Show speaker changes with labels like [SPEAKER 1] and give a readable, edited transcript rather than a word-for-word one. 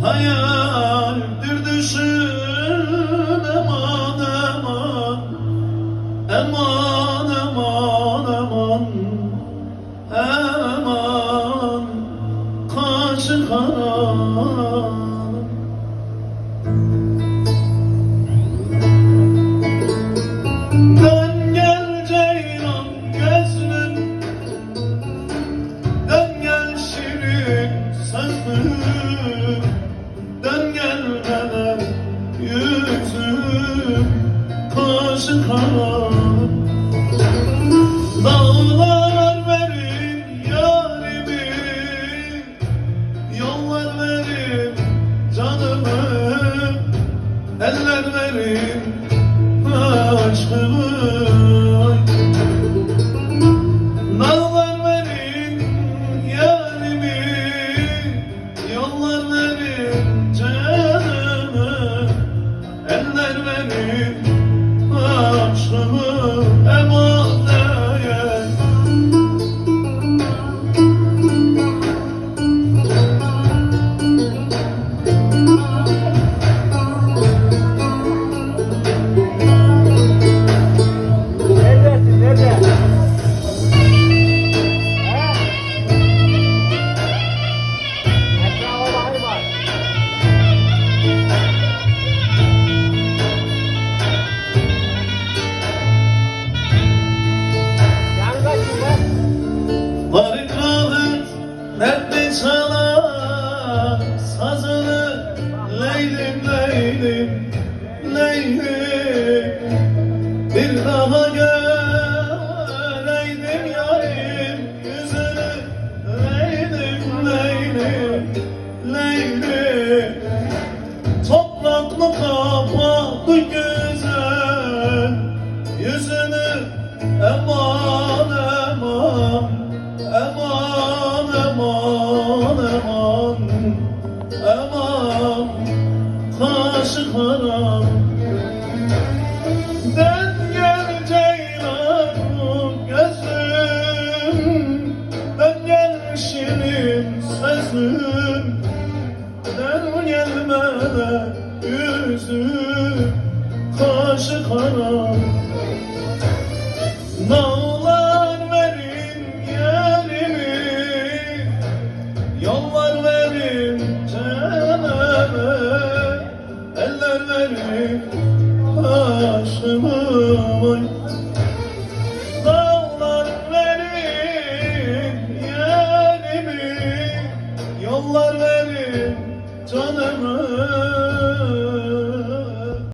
[SPEAKER 1] hayaldir düşün, aman aman, aman aman aman, aman kaşı kara. Dön gel ceylan gözlüm, dön gel şirin sözlüm, dön gel bana yüzüm kaşı kara. Dağlar verin yarimi, yollar verin canımı, eller verin aşkımı. Dağlar verin yarimi, yollar verin canımı, eller verin aşkımı. Varık alır, dertli çalar sazını, leylim leylim leylim. Bir daha göreydim yarim yüzünü, leylim leylim leylim. Topraklı kapalı güzel yüzünü, aman aman, aman aman aman, aman kaşı kara. Dön gel ceylanım gözüm, dön gel şirin sözüm, dön gelmeden yüzüm kaşı kara. Dağlar verin yerimi, yollar verin canımı, eller verin aşkımı. Dağlar verin yerimi, yollar verin canımı.